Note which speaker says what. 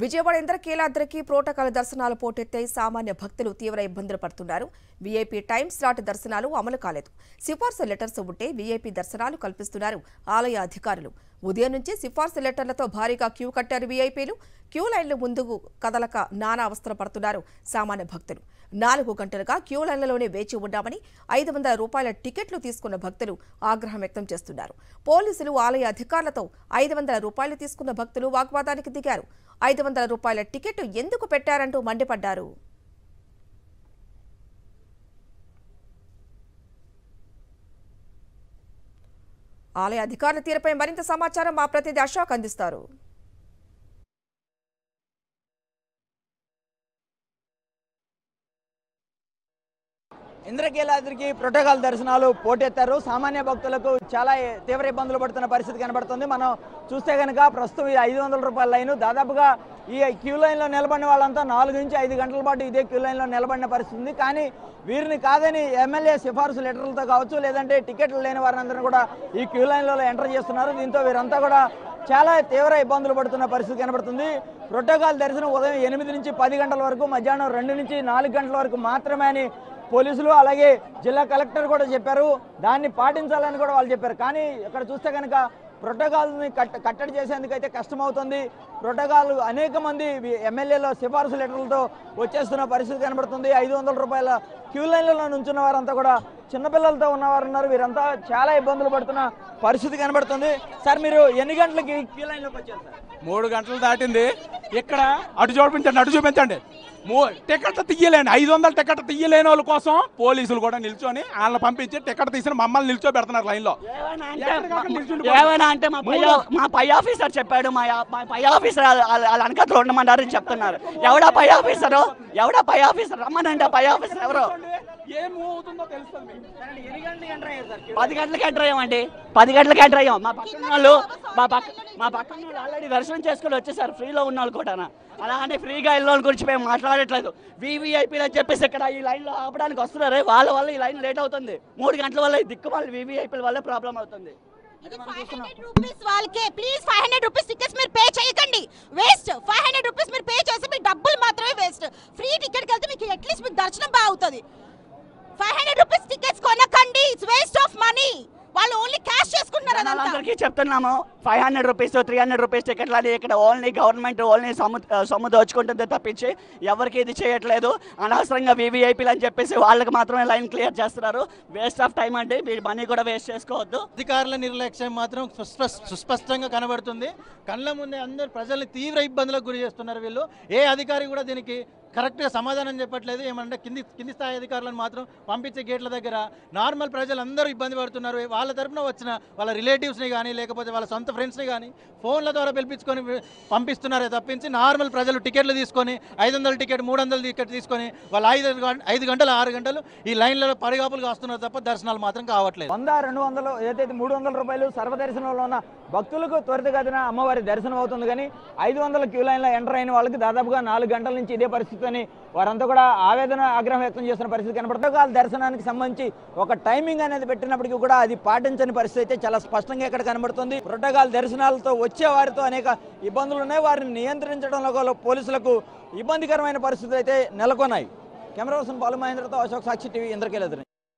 Speaker 1: Vijayawada ఇంద్రకీలాద్రికి protocol దర్శనాలు పోటెత్తాయి. సామాన్య భక్తులు తీవ్ర ఇబ్బందులు పడుతున్నారు. వీఐపీ టైం స్లాట్ దర్శనాలు అమలు కాలేదు. సిఫార్సు లెటర్స్ ఉంటే వీఐపీ దర్శనాలు కల్పిస్తున్నారు ఆలయ అధికారులు. ఉదయం నుంచి సిఫార్సు లెటర్లతో భారీగా క్యూ కట్టారు వీఐపీలు. క్యూ లైన్లు ముందుకు కదలక నానా అవస్థలు పడుతున్నారు సామాన్య భక్తులు. 4 గంటలుగా క్యూ లైన్లలోనే వేచి ఉన్నామని 500 రూపాయల టికెట్లు తీసుకున్న భక్తులు ఆగ్రహం వ్యక్తం చేస్తున్నారు. పోలీసులు ఆలయ అధికారులతో 500 రూపాయలు తీసుకున్న భక్తులు వాగ్వాదానికి దిగారు. 500 రూపాయల టికెట్ ఎందుకు పెట్టారంటూ మండిపడ్డారు. ఆలయ అధికారుల తీరుపై మరింత సమాచారం మా ప్రతినిధి అశోక్ అందిస్తారు.
Speaker 2: ఇంద్రకీలాద్రికి ప్రోటోకాల్ దర్శనాలు పోటెత్తారు. సామాన్య భక్తులకు చాలా తీవ్ర ఇబ్బందులు పడుతున్న పరిస్థితి కనబడుతుంది. మనం చూస్తే కనుక ప్రస్తుతం ఈ 500 రూపాయల లైను దాదాపుగా ఈ క్యూ లైన్లో నిలబడిన వాళ్ళంతా 4 నుంచి 5 గంటల పాటు ఇదే క్యూ లైన్లో నిలబడిన పరిస్థితి ఉంది. కానీ వీరిని కాదని ఎమ్మెల్యే సిఫార్సు లెటర్లతో కావచ్చు, లేదంటే టికెట్లు లేని వారందరినీ కూడా ఈ క్యూ లైన్లలో ఎంటర్ చేస్తున్నారు. దీంతో వీరంతా కూడా చాలా తీవ్ర ఇబ్బందులు పడుతున్న పరిస్థితి కనబడుతుంది. ప్రోటోకాల్ దర్శనం ఉదయం 8 నుంచి 10 గంటల వరకు, మధ్యాహ్నం 2 నుంచి 4 గంటల వరకు మాత్రమే అని పోలీసులు అలాగే జిల్లా కలెక్టర్ కూడా చెప్పారు. దాన్ని పాటించాలని కూడా వాళ్ళు చెప్పారు. కానీ ఇక్కడ చూస్తే కనుక ప్రోటోకాల్ని కట్టడి చేసేందుకైతే కష్టమవుతుంది. ప్రోటోకాల్ అనేక మంది ఎమ్మెల్యేల సిఫార్సు లెటర్లతో వచ్చేస్తున్న పరిస్థితి కనబడుతుంది. 500 రూపాయల క్యూ లైన్లలో నుంచున్న వారంతా కూడా చిన్నపిల్లలతో ఉన్నవారు ఉన్నారు. వీరంతా చాలా ఇబ్బందులు పడుతున్న పరిస్థితి కనబడుతుంది. సార్, మీరు ఎన్ని గంటలకి క్యూ లైన్లోకి వచ్చారు? సార్,
Speaker 3: 3 గంటలు దాటింది. ఇక్కడ అటు చూపించండి. టికెట్ తీయలేని 500 టికెట్ తీయలేని వాళ్ళ కోసం పోలీసులు కూడా నిల్చొని వాళ్ళని పంపించి టికెట్ తీసిన మమ్మల్ని నిల్చోబెడుతున్నారు లైన్ లో.
Speaker 4: ఏమైనా అంటే మా పై ఆఫీసర్ చెప్పాడు, మా పై ఆఫీసర్ వాళ్ళ వెనకట్లో ఉండమన్నారని చెప్తున్నారు. ఎవడా పై ఆఫీసర్ రమ్మనండి. పై ఆఫీసర్ ఎవరు? 10 గంటలకు ఎంటర్ అయ్యామండి. 10 గంటలకు ఎంటర్ అయ్యాం. మా పక్కన వాళ్ళు ఆల్రెడీ దర్శనం చేసుకుని వచ్చేసారు. ఫ్రీలో ఉన్న వాళ్ళు కూడా. అలానే ఫ్రీగా వెళ్ళిన వాళ్ళ గురించి మేము మాట్లాడట్లేదు. వీవీఐపీలు అని చెప్పేసి ఇక్కడ ఈ లైన్లో ఆపడానికి వస్తున్నారు. వాళ్ళ వల్ల ఈ లైన్ లేట్ అవుతుంది. 3 గంటల వల్ల దిక్కు వాళ్ళ వీవీఐపీల వల్ల ప్రాబ్లం అవుతుంది.
Speaker 5: 500 రూపీస్ వాళ్ళకే. ప్లీజ్ 500 రూపీస్ టికెట్స్ మీరు పే చేయకండి. వేస్ట్. 500 రూపీస్ మీరు పే చేస్తే మీ డబ్బులు మాత్రమే వేస్ట్. ఫ్రీ టికెట్కి వెళ్తే మీకు అట్లీస్ట్ మీకు దర్శనం బాగుతుంది. 500 రూపీస్ టికెట్స్ కొనకండి. It's waste of money. వాళ్ళు ఓన్లీ క్యాష్ చేసుకుంటున్నారు.
Speaker 4: అందరికీ చెప్తున్నాము, 500 రూపీస్ 300 రూపీస్ టికెట్లు అని ఇక్కడ ఓన్లీ గవర్నమెంట్ ఓన్లీ సొమ్ము దోచుకుంటుంది తప్పించి ఎవరికి ఇది చేయట్లేదు. అనవసరంగా వీవీఐపీలు అని చెప్పేసి వాళ్ళకి మాత్రమే లైన్ క్లియర్ చేస్తున్నారు. వేస్ట్ ఆఫ్ టైం అండి. మీరు మనీ కూడా వేస్ట్ చేసుకోవద్దు.
Speaker 6: అధికారుల నిర్లక్ష్యం మాత్రం సుస్పష్టంగా కనబడుతుంది. కళ్ళ ముందే అందరు ప్రజల్ని తీవ్ర ఇబ్బందులకు గురి చేస్తున్నారు. వీళ్ళు ఏ అధికారి కూడా దీనికి కరెక్ట్గా సమాధానం చెప్పట్లేదు. ఏమంటే కింది స్థాయి అధికారులను మాత్రం పంపించే గేట్ల దగ్గర నార్మల్ ప్రజలందరూ ఇబ్బంది పడుతున్నారు. వాళ్ళ తరఫున వచ్చిన వాళ్ళ రిలేటివ్స్ని కానీ లేకపోతే వాళ్ళ సొంత ఫ్రెండ్స్ని కానీ ఫోన్ల ద్వారా పిలిపించుకొని పంపిస్తున్నారే తప్పించి నార్మల్ ప్రజలు టికెట్లు తీసుకొని 500 టికెట్ 300 టికెట్ తీసుకొని వాళ్ళు 5 గంటలు 6 గంటలు ఈ లైన్లలో పరిగాపులుగా వస్తున్నారు తప్ప దర్శనాలు మాత్రం కావట్లేదు.
Speaker 2: 100, 200 ఏదైతే 300 రూపాయలు సర్వదర్శనంలో ఉన్న భక్తులకు త్వరితగతిన అమ్మవారి దర్శనం అవుతుంది. కానీ 500 క్యూ లైన్లో ఎంటర్ అయిన వాళ్ళకి దాదాపుగా 4 గంటల నుంచి ఇదే పరిస్థితి అని వారంతా కూడా ఆవేదన ఆగ్రహం వ్యక్తం చేస్తున్న పరిస్థితి కనబడుతుంది. దర్శనానికి సంబంధించి ఒక టైమింగ్ అనేది పెట్టినప్పటికీ కూడా అది పాటించని పరిస్థితి అయితే చాలా స్పష్టంగా ఇక్కడ కనబడుతుంది. ప్రోటోకాల్ దర్శనాలతో వచ్చే వారితో అనేక ఇబ్బందులు ఉన్నాయి. వారిని నియంత్రించడంలో పోలీసులకు ఇబ్బందికరమైన పరిస్థితులు అయితే నెలకొన్నాయి. కెమెరా పర్సన్ బాలు మహేంద్రతో అశోక్, సాక్షి టీవీ, ఇంద్రకీలాద్రి.